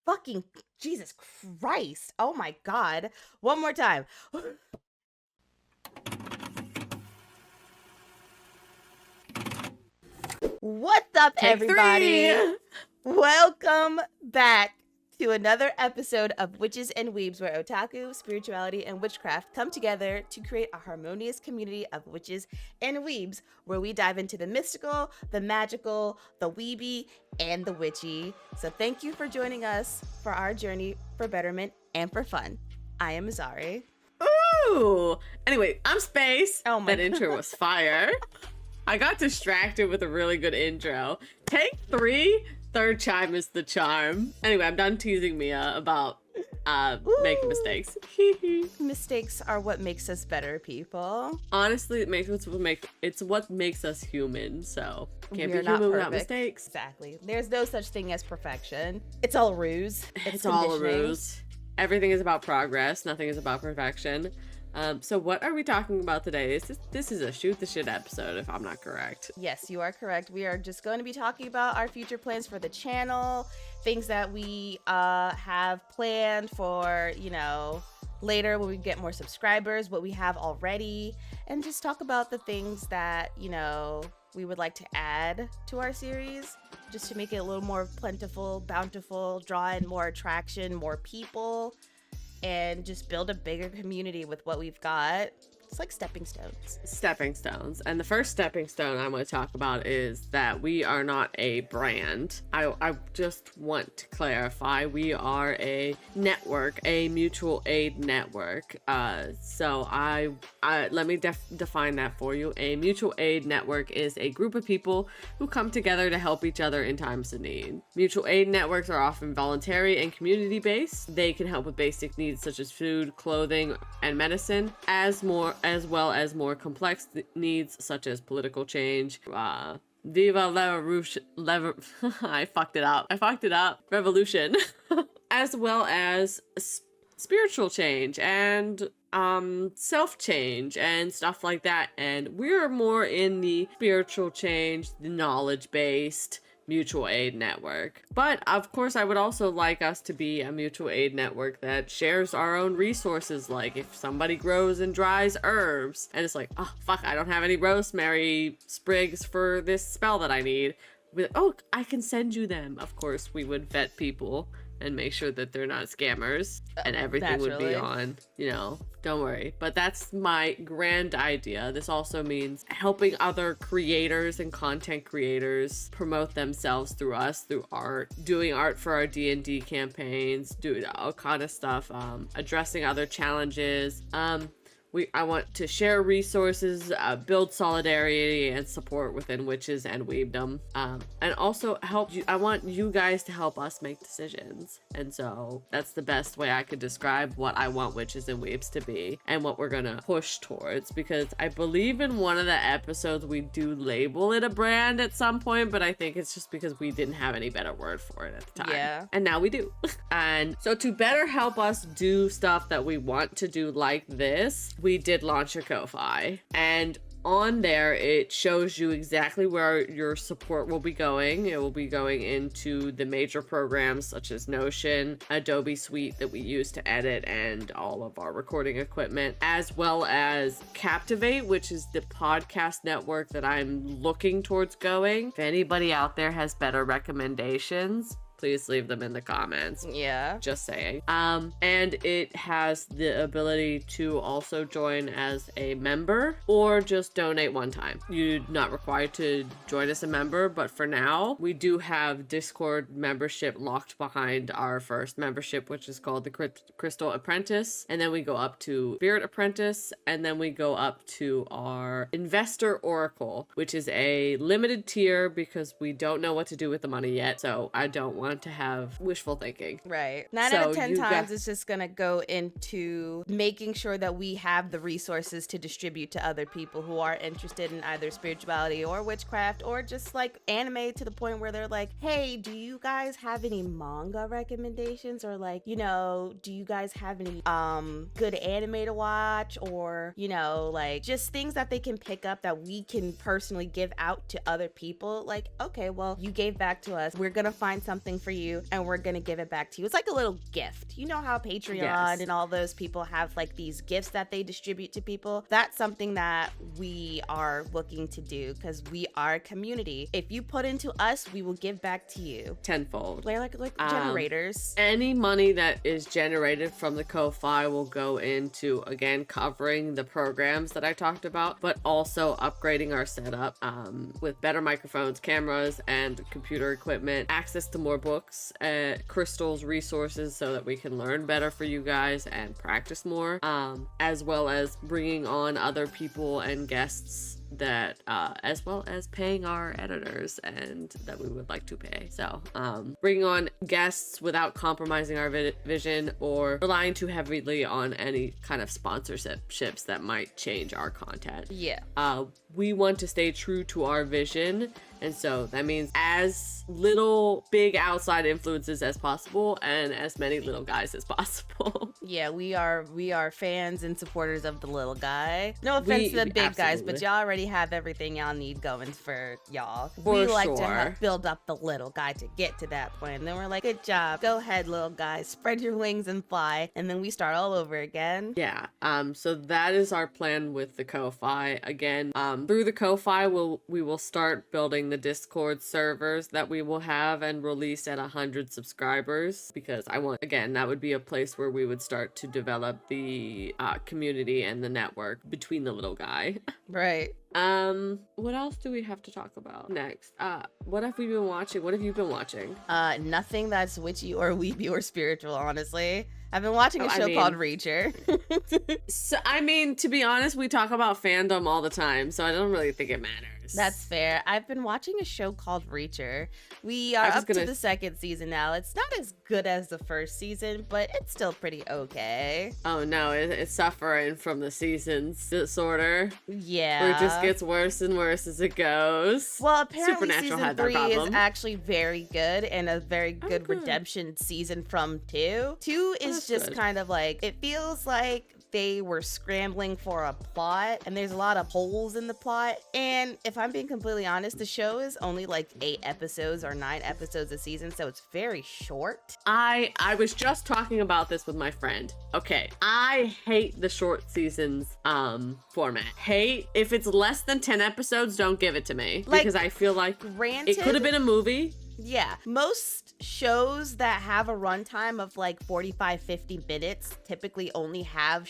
fucking Jesus Christ. Oh my God. One more time. What's up, Take everybody? 3. Welcome back to another episode of Witches and Weebs, where otaku, spirituality, and witchcraft come together to create a harmonious community of witches and weebs, where we dive into the mystical, the magical, the weeby, and the witchy. So thank you for joining us for our journey for betterment and for fun. I am Azari. Ooh. Anyway, I'm Space. Oh my That intro was fire. I got distracted with a really good intro. Take 3. Third chime is the charm. Anyway, I'm done teasing Mia about making mistakes. Mistakes are what makes us better people. Honestly, it's what makes us human. So can't We're be not human without perfect. mistakes. Exactly. There's no such thing as perfection. It's all a ruse. It's all a conditioning. ruse. Everything is about progress. Nothing is about perfection. So what are we talking about today? This is a shoot the shit episode, if I'm not correct. Yes, you are correct. We are just going to be talking about our future plans for the channel, things that we have planned for, later when we get more subscribers, what we have already, and just talk about the things that, we would like to add to our series, just to make it a little more plentiful, bountiful, draw in more attraction, more people, and just build a bigger community with what we've got. It's like stepping stones. Stepping stones. And the first stepping stone I want to talk about is that we are not a brand. I just want to clarify, we are a network, a mutual aid network. So let me define that for you. A mutual aid network is a group of people who come together to help each other in times of need. Mutual aid networks are often voluntary and community-based. They can help with basic needs such as food, clothing, and medicine, as well as more complex needs such as political change, Viva la Revolution, I fucked it up, revolution, as well as spiritual change and self-change and stuff like that. And we're more in the spiritual change, the knowledge-based mutual aid network. But of course, I would also like us to be a mutual aid network that shares our own resources. Like if somebody grows and dries herbs and it's like, oh fuck, I don't have any rosemary sprigs for this spell that I need, we're like, oh, I can send you them. Of course, we would vet people and make sure that they're not scammers, and everything would be on, don't worry. But that's my grand idea. This also means helping other creators and content creators promote themselves through us, through art, doing art for our D&D campaigns, doing all kind of stuff, addressing other challenges. I want to share resources, build solidarity and support within witches and weebdom, and also I want you guys to help us make decisions. And so that's the best way I could describe what I want witches and weebs to be and what we're gonna push towards, because I believe in one of the episodes we do label it a brand at some point, but I think it's just because we didn't have any better word for it at the time. Yeah. And now we do. And so to better help us do stuff that we want to do like this, we did launch a Ko-Fi, and on there it shows you exactly where your support will be going. It will be going into the major programs such as Notion, Adobe Suite that we use to edit and all of our recording equipment, as well as Captivate, which is the podcast network that I'm looking towards going. If anybody out there has better recommendations, please leave them in the comments. Yeah. Just saying. And it has the ability to also join as a member or just donate one time. You're not required to join as a member, but for now, we do have Discord membership locked behind our first membership, which is called the Crystal Apprentice. And then we go up to Spirit Apprentice, and then we go up to our Investor Oracle, which is a limited tier because we don't know what to do with the money yet. So I don't want to have wishful thinking. Right. 9 out of 10 times it's just gonna go into making sure that we have the resources to distribute to other people who are interested in either spirituality or witchcraft, or just like anime, to the point where they're like, hey, do you guys have any manga recommendations, or like, do you guys have any good anime to watch, or like just things that they can pick up that we can personally give out to other people. Like, okay, well, you gave back to us, we're gonna find something for you and we're gonna give it back to you. It's like a little gift. You know how Patreon Yes. and all those people have like these gifts that they distribute to people? That's something that we are looking to do because we are a community. If you put into us, we will give back to you tenfold. They're like generators. Any money that is generated from the Ko-Fi will go into, again, covering the programs that I talked about, but also upgrading our setup with better microphones, cameras, and computer equipment, access to more books, crystals, resources, so that we can learn better for you guys and practice more, as well as bringing on other people and guests that as well as paying our editors and that we would like to pay. So bringing on guests without compromising our vision or relying too heavily on any kind of sponsorships that might change our content. Yeah. We want to stay true to our vision, and so that means as little big outside influences as possible and as many little guys as possible. Yeah, we are fans and supporters of the little guy. No offense to the big guys, but y'all already have everything y'all need going for y'all. We like to build up the little guy to get to that point. And then we're like, good job. Go ahead, little guy. Spread your wings and fly. And then we start all over again. Yeah. So that is our plan with the Ko-Fi. Again, through the Ko-Fi, we will start building the Discord servers that we will have and release at 100 subscribers, because that would be a place where we would start to develop the community and the network between the little guy. Right. What else do we have to talk about next? What have we been watching? What have you been watching? Nothing that's witchy or weeby or spiritual, honestly. I've been watching a show called Reacher. So, to be honest, we talk about fandom all the time, so I don't really think it matters. That's fair. I've been watching a show called Reacher. We are up to the second season now. It's not as good as the first season, but it's still pretty okay. Oh no, it's suffering from the seasons disorder. Yeah. Where it just gets worse and worse as it goes. Well, apparently Supernatural season 3 is actually very good and a very good redemption season from 2. 2 is just kind of like, it feels like they were scrambling for a plot and there's a lot of holes in the plot. And if I'm being completely honest, the show is only like 8 episodes or 9 episodes a season, so it's very short. I was just talking about this with my friend. Okay, I hate the short seasons format. If it's less than 10 episodes, don't give it to me, because I feel like it could have been a movie. Yeah, most shows that have a runtime of like 45-50 minutes typically only have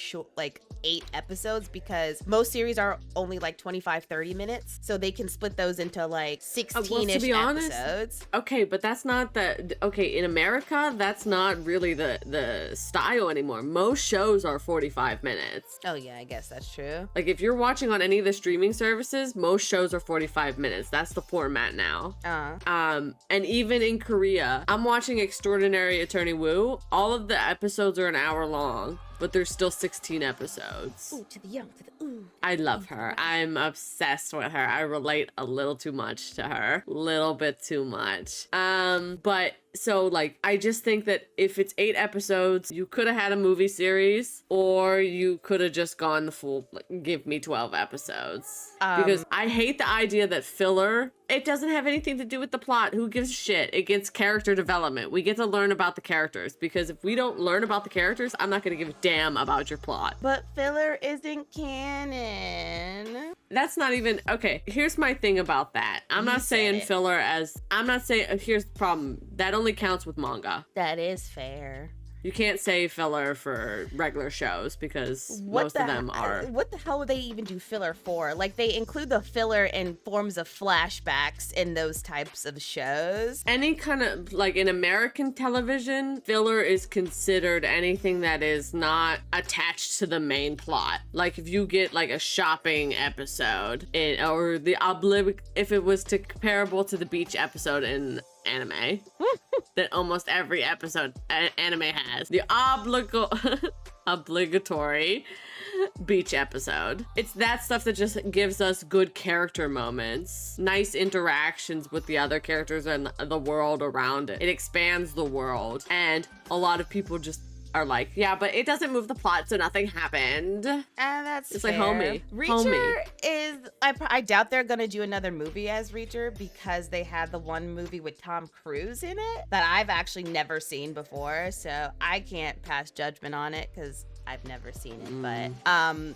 8 episodes, because most series are only like 25-30 minutes, so they can split those into like 16-ish episodes. Okay, but that's not in America, that's not really the style anymore. Most shows are 45 minutes. Oh yeah, I guess that's true. Like if you're watching on any of the streaming services, most shows are 45 minutes. That's the format now. And even in Korea, I'm watching Extraordinary Attorney Woo. All of the episodes are an hour long, but there's still 16 episodes. Ooh, to the young, to the ooh. I love her. I'm obsessed with her. I relate a little too much to her. Little bit too much. But so like, I just think that if it's 8 episodes, you could have had a movie series, or you could have just gone the full, give me 12 episodes. Because I hate the idea that filler, it doesn't have anything to do with the plot. Who gives a shit? It gets character development. We get to learn about the characters, because if we don't learn about the characters, I'm not going to give a damn about your plot. But filler isn't canon. That's not even, okay, here's my thing about that. I'm not saying filler here's the problem. That only counts with manga. That is fair. You can't say filler for regular shows, because most of them are. What the hell would they even do filler for? Like, they include the filler in forms of flashbacks in those types of shows. Any kind of, like in American television, filler is considered anything that is not attached to the main plot. Like if you get like a shopping episode, or if it was comparable to the beach episode in anime that almost every episode anime has, the obligatory beach episode. It's that stuff that just gives us good character moments, nice interactions with the other characters and the world around it. It expands the world, and a lot of people just are like, yeah, but it doesn't move the plot, so nothing happened. And that's It's fair. like, homie. Reacher is, I doubt they're gonna do another movie as Reacher because they had the one movie with Tom Cruise in it that I've actually never seen before, so I can't pass judgment on it because I've never seen it. But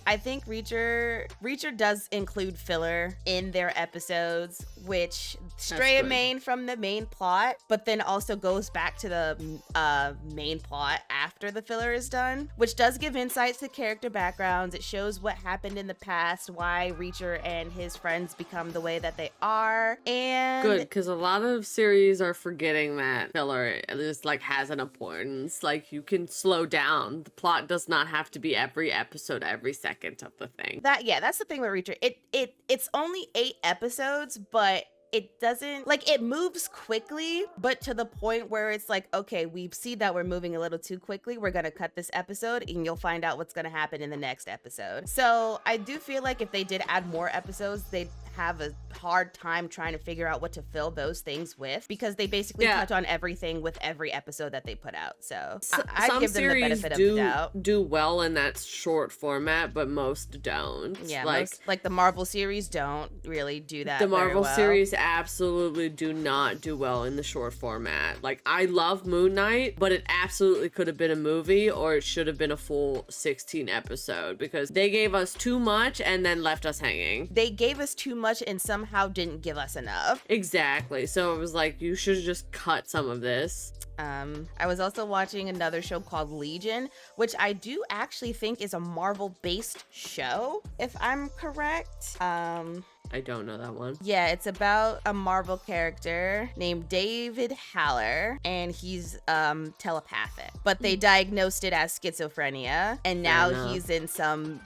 I think Reacher does include filler in their episodes, which stray a main from the main plot, but then also goes back to the main plot after the filler is done, which does give insights to character backgrounds. It shows what happened in the past, why Reacher and his friends become the way that they are. And good, because a lot of series are forgetting that filler just like has an importance. Like, you can slow down. The plot does not have to be every episode, every second of the thing. That's the thing with Reacher. It's only 8 episodes, but it doesn't, like, it moves quickly, but to the point where it's like, okay, we see that we're moving a little too quickly. We're gonna cut this episode and you'll find out what's gonna happen in the next episode. So I do feel like if they did add more episodes, they'd have a hard time trying to figure out what to fill those things with, because they basically touch on everything with every episode that they put out. So I give them the benefit of the doubt. Do well in that short format, but most don't. Yeah, like the Marvel series don't really do that. The Marvel very well. series absolutely do not do well in the short format. Like, I love Moon Knight, but it absolutely could have been a movie, or it should have been a full 16 episode, because they gave us too much and then left us hanging. They gave us too much and somehow didn't give us enough. Exactly. So it was like, you should just cut some of this. I was also watching another show called Legion, which I do actually think is a Marvel-based show, if I'm correct. I don't know that one. Yeah, it's about a Marvel character named David Haller, and he's telepathic. But they diagnosed it as schizophrenia, and now he's in some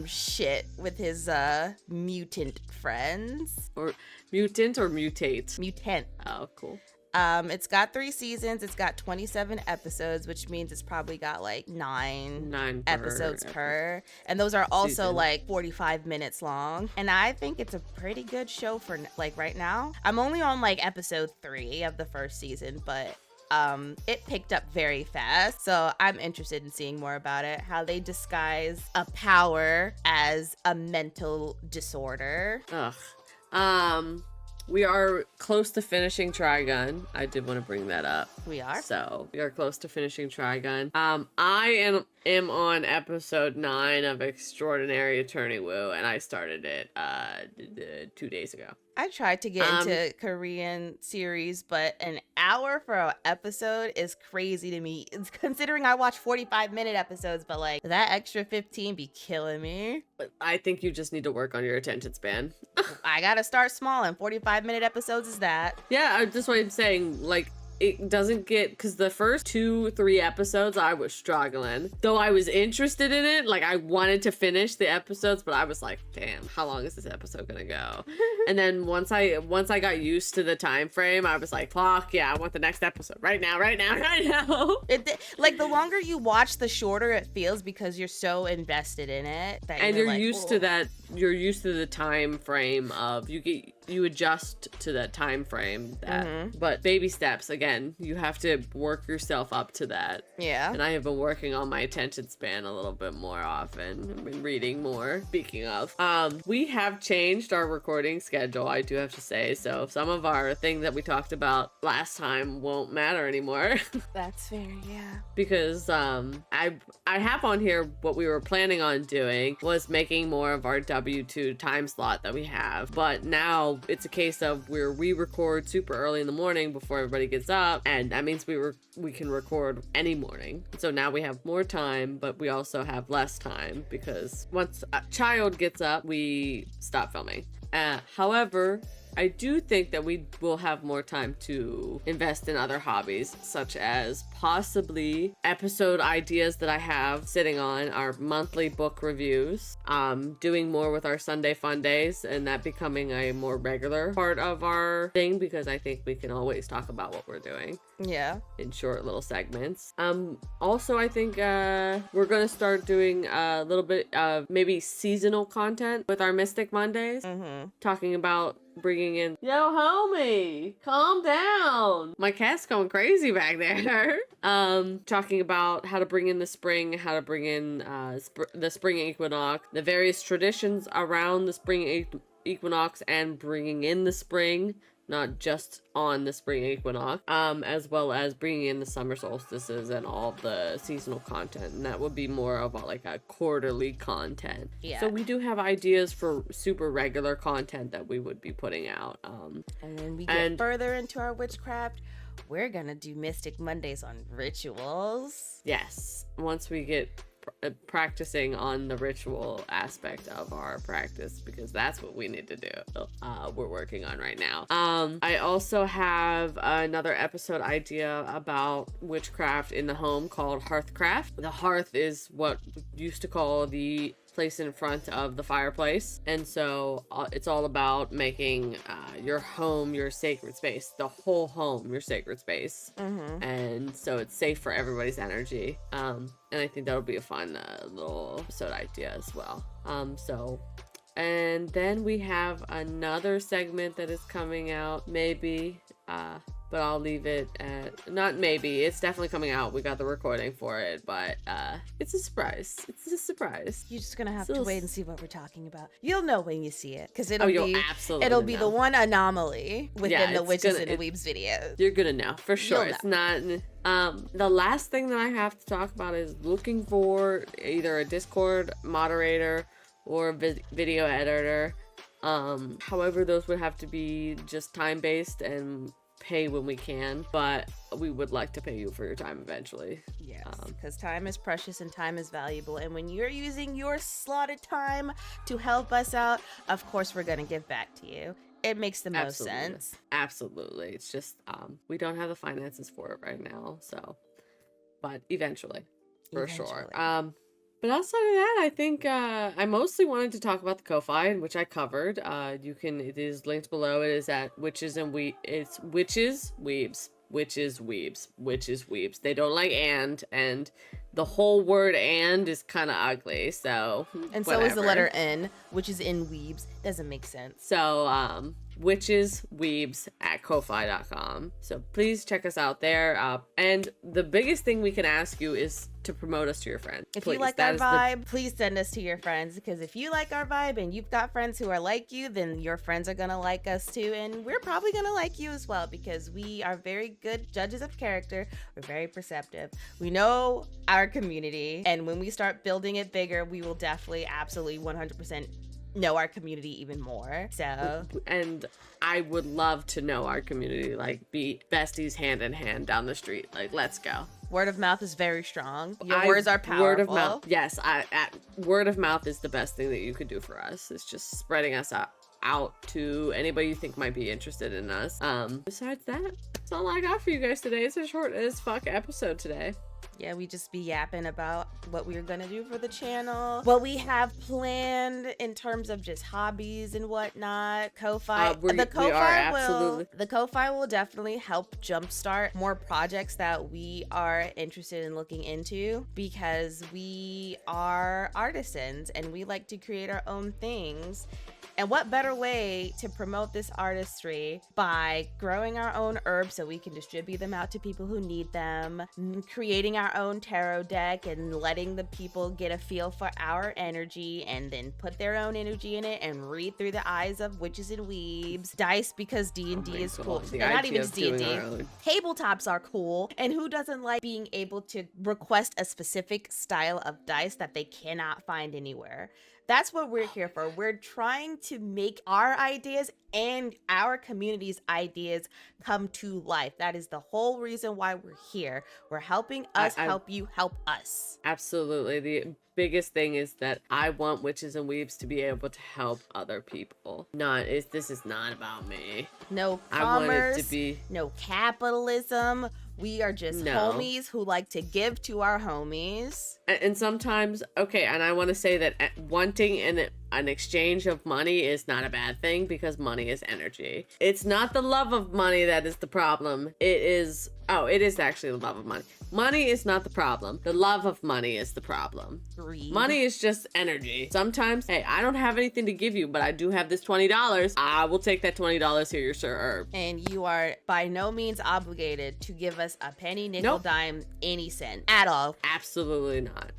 shit with his mutant friends. Or mutant or mutate? Mutant. Oh, cool. It's got 3 seasons. It's got 27 episodes, which means it's probably got like 9 episodes per. And those are also season. Like 45 minutes long. And I think it's a pretty good show for like right now. I'm only on like episode 3 of the first season, but it picked up very fast. So I'm interested in seeing more about it. How they disguise a power as a mental disorder. Ugh. We are close to finishing Trigun. I did want to bring that up. We are? So, we are close to finishing Trigun. I am on episode 9 of Extraordinary Attorney Woo, and I started it 2 days ago. I tried to get into Korean series, but an hour for an episode is crazy to me. It's considering I watch 45-minute episodes, but like that extra 15 be killing me. I think you just need to work on your attention span. I gotta start small, and 45-minute episodes is that. Yeah, that's what I'm saying. Like, it doesn't get, because the first 2-3 episodes I was struggling, though I was interested in it. Like, I wanted to finish the episodes, but I was like, damn, how long is this episode gonna go? And then once I got used to the time frame, I was like, fuck yeah, I want the next episode right now. Like, the longer you watch, the shorter it feels, because you're so invested in it that and you're used to that. You're used to the time frame of you adjust to that time frame that but baby steps. Again, you have to work yourself up to that. Yeah. And I have been working on my attention span a little bit more often. I've been reading more. Speaking of, we have changed our recording schedule, I do have to say. So some of our things that we talked about last time won't matter anymore. That's fair, yeah. Because I have on here what we were planning on doing was making more of our W2 time slot that we have. But now it's a case of where we record super early in the morning before everybody gets up, and that means we can record any morning. So now we have more time, but we also have less time because once a child gets up, we stop filming. However, I do think that we will have more time to invest in other hobbies, such as possibly episode ideas that I have sitting on, our monthly book reviews, doing more with our Sunday fun days, and that becoming a more regular part of our thing, because I think we can always talk about what we're doing. Yeah. in short little segments. Also, I think we're gonna start doing a little bit of maybe seasonal content with our Mystic Mondays, talking about bringing in, yo homie, calm down, my cat's going crazy back there. Talking about how to bring in the spring, how to bring in the spring equinox, the various traditions around the spring equinox, and bringing in the spring, not just on the spring equinox, as well as bringing in the summer solstices and all the seasonal content. And that would be more of like a quarterly content. Yeah. So we do have ideas for super regular content that we would be putting out. And when we get further into our witchcraft, we're gonna do Mystic Mondays on rituals. Yes, once we get practicing on the ritual aspect of our practice, because that's what we need to do. We're working on right now. I also have another episode idea about witchcraft in the home called Hearthcraft. The hearth is what we used to call the place in front of the fireplace, and so it's all about making your home your sacred space, the whole home your sacred space, and so it's safe for everybody's energy. And I think that'll be a fun little episode idea as well. And then we have another segment that is coming out, maybe, but I'll leave it at, not maybe, it's definitely coming out. We got the recording for it, but it's a surprise. It's a surprise. You're just gonna have to wait and see what we're talking about. You'll know when you see it, because it'll be the one anomaly within the Witches and Weebs videos. You're gonna know for sure. It's not. The last thing that I have to talk about is looking for either a Discord moderator or a video editor. However, those would have to be just time-based and pay when we can, but we would like to pay you for your time eventually. Yes, because time is precious and time is valuable, and when you're using your slotted time to help us out, of course we're gonna give back to you. It makes the most sense. Absolutely. It's just we don't have the finances for it right now, so, but eventually, for sure. But outside of that, I think I mostly wanted to talk about the Ko-Fi, which I covered. It is linked below. It is at it's Witches&Weebs. Witches&Weebs. They don't like and the whole word and is kind of ugly, so and so is the letter N, which is in Weebs. Doesn't make sense. So Witches&Weebs at ko-fi.com. So please check us out there. And the biggest thing we can ask you is to promote us to your friends. If you like our vibe, please send us to your friends, because if you like our vibe and you've got friends who are like you, then your friends are gonna like us too, and we're probably gonna like you as well, because we are very good judges of character. We're very perceptive. We know our community, and when we start building it bigger, we will definitely absolutely 100% know our community even more. So, and I would love to know our community, like be besties hand in hand down the street. Like, let's go. Word of mouth is very strong. Your words are powerful. Word of mouth, yes. Word of mouth is the best thing that you could do for us. It's just spreading us out to anybody you think might be interested in us. Besides that, that's all I got for you guys today. It's a short as fuck episode today. Yeah, we just be yapping about what we're gonna do for the channel, what we have planned in terms of just hobbies and whatnot. Ko-Fi, the Ko-Fi will definitely help jumpstart more projects that we are interested in looking into, because we are artisans and we like to create our own things. And what better way to promote this artistry by growing our own herbs so we can distribute them out to people who need them, creating our own tarot deck and letting the people get a feel for our energy and then put their own energy in it and read through the eyes of Witches&Weebs. Dice, because D&D is cool. And not even just D&D. Tabletops are cool. And who doesn't like being able to request a specific style of dice that they cannot find anywhere? That's what we're here for. We're trying to make our ideas and our community's ideas come to life. That is the whole reason why we're here. We're helping us help you help us. Absolutely. The biggest thing is that I want Witches&Weebs to be able to help other people. This is not about me. No commerce, no capitalism. We are just homies who like to give to our homies. And sometimes, okay, and I want to say that wanting and an exchange of money is not a bad thing because money is energy. It's not the love of money that is the problem. It is actually the love of money. Money is not the problem. The love of money is the problem. Greed. Money is just energy. Sometimes, hey, I don't have anything to give you, but I do have this $20. I will take that $20 here, your sir herb. And you are by no means obligated to give us a penny, nickel, Nope. dime, any cent at all. Absolutely not.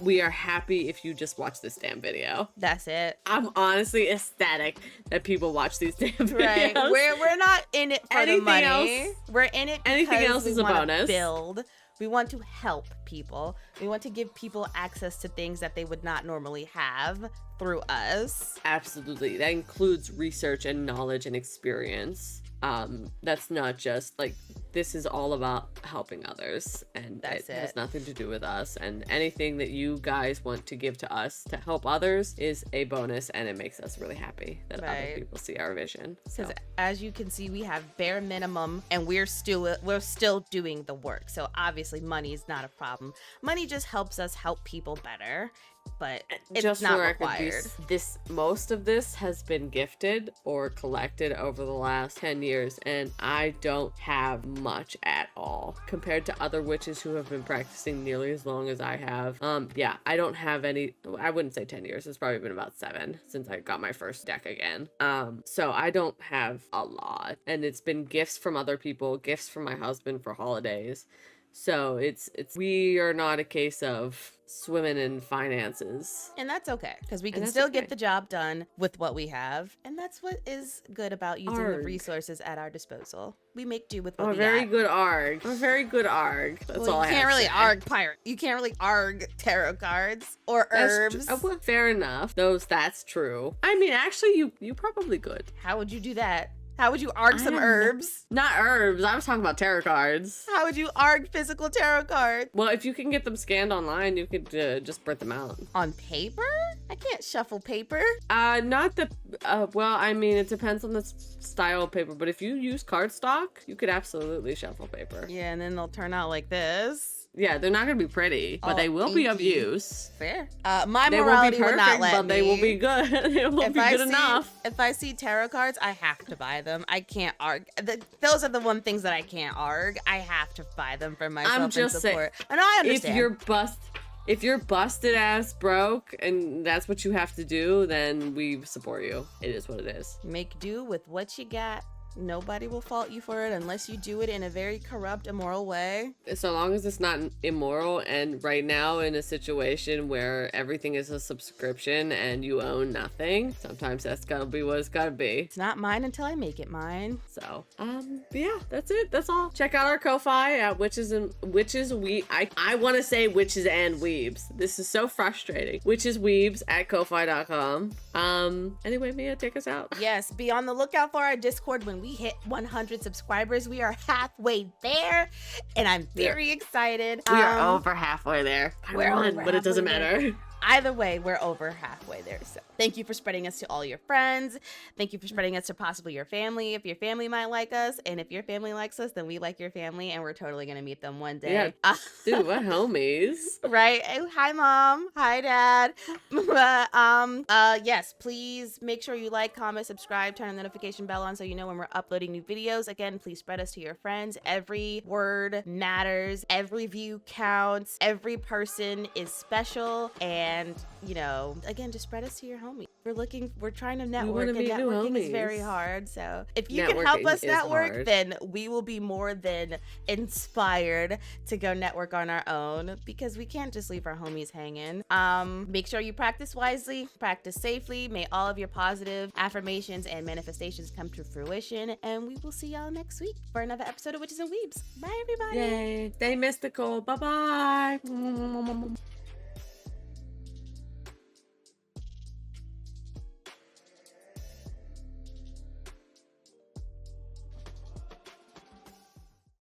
We are happy if you just watch this damn video. That's it. I'm honestly ecstatic that people watch these damn videos. Right. We're not in it for Anything the money. else- We're in it because anything else we is a wanna bonus. build. We want to help people. We want to give people access to things that they would not normally have through us. Absolutely. That includes research and knowledge and experience. That's not just like, this is all about helping others, and That's it it. has nothing to do with us, and anything that you guys want to give to us to help others is a bonus, and it makes us really happy that other Right. people see our vision. So Because as you can see, we have bare minimum, and we're still doing the work. So obviously, money is not a problem. Money just helps us help people better, but it's just not for record, required. most of this has been gifted or collected over the last 10 years, and I don't have much at all compared to other witches who have been practicing nearly as long as I have. I don't have any. I wouldn't say 10 years. It's probably been about 7 since I got my first deck again. So I don't have a lot, and it's been gifts from other people, gifts from my husband for holidays. So we are not a case of swimming in finances. And that's okay, because we And can that's still okay. get the job done with what we have. And that's what is good about using the Arg. resources at our disposal. We make do with what I'm a we very got. good arg. I'm a very good arg. That's Well, all I you have can't to really say. arg pirate. You can't really arg tarot cards or That's herbs. well, fair enough. That's true. I mean, actually, you probably could. How would you do that? How would you arg I some don't know. herbs? Not herbs. I was talking about tarot cards. How would you arg physical tarot cards? Well, if you can get them scanned online, you could just print them out. On paper? I can't shuffle paper. Not the. Well, I mean, it depends on the style of paper, but if you use cardstock, you could absolutely shuffle paper. Yeah, and then they'll turn out like this. Yeah, they're not gonna be pretty, but All they will be of inky. use. Fair. My They won't morality be would perfect, not let but me. they will be good. They will be good enough. If I see tarot cards, I have to buy them. I can't arg. Those are the one things that I can't arg. I have to buy them for myself I'm just and saying, support. And I understand. If you're busted ass broke and that's what you have to do, then we support you. It is what it is. Make do with what you got. Nobody will fault you for it unless you do it in a very corrupt, immoral way. So long as it's not immoral, and right now in a situation where everything is a subscription and you own nothing, sometimes that's gotta be what it's gotta be. It's not mine until I make it mine. So, yeah, that's it. That's all. Check out our Ko-Fi at I want to say Witches and Weebs. This is so frustrating. Witches&Weebs at Ko-Fi.com. Anyway, Mia, take us out. Yes, be on the lookout for our Discord when we hit 100 subscribers. We are halfway there, and I'm very excited. We are over halfway there. We're over but it doesn't halfway there. matter. Either way, we're over halfway there. So thank you for spreading us to all your friends. Thank you for spreading us to possibly your family, if your family might like us. And if your family likes us, then we like your family, and we're totally going to meet them one day. Yeah. Dude, what homies? Right. Hi, Mom. Hi, Dad. Yes, please make sure you like, comment, subscribe, turn the notification bell on so you know when we're uploading new videos. Again, please spread us to your friends. Every word matters. Every view counts. Every person is special. And, again, just spread us to your homies. We're trying to network, and meet new networking is homies. very hard. So if you can help Networking us is network, hard. then we will be more than inspired to go network on our own, because we can't just leave our homies hanging. Make sure you practice wisely, practice safely. May all of your positive affirmations and manifestations come to fruition. And we will see y'all next week for another episode of Witches and Weebs. Bye, everybody. Yay. Stay mystical. Bye-bye.